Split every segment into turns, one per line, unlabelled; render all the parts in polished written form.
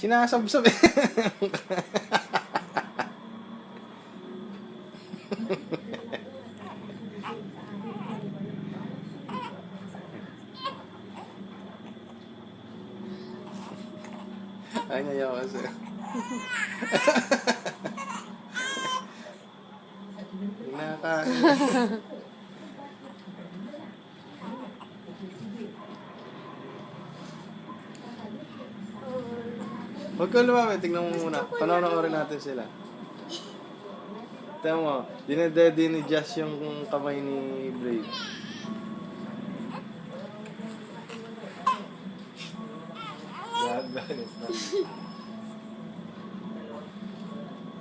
Sinasabsab eh. Ay, nayaw kasi. Nakakain. Huwag ka lumami, tingnan mo muna. Panonoorin natin sila. Tingnan mo, dinedede ni Jess yung kamay ni Brave. Gaganit na.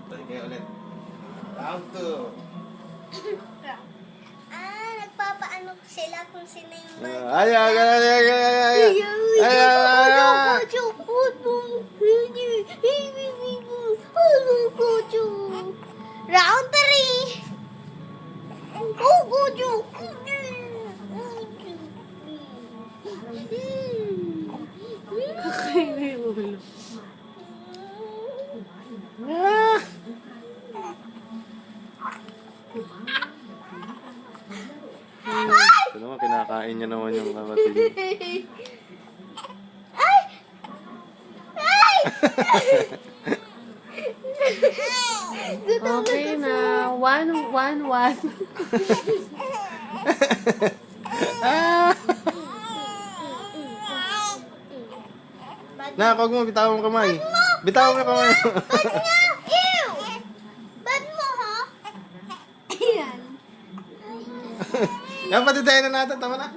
Tayo kayo ulit. Round 2.
Nagpapaano sila kung sino yung
Ay, ay, ay, ay, ay, ay, ay, ay,
Round 3. Oh, Gojo.
Kakain na yung ulo.
Ito naman, kinakain niya naman yung kapatid.
Ay! Ay!
Okay na. 1-1-1.
Na, huwag mo, bitawan mo kamay. Bitawan mo kamay.
Bad nga! Ew! Bad mo, ha? Ayan.
Yan, patitayin na natin. Tama na.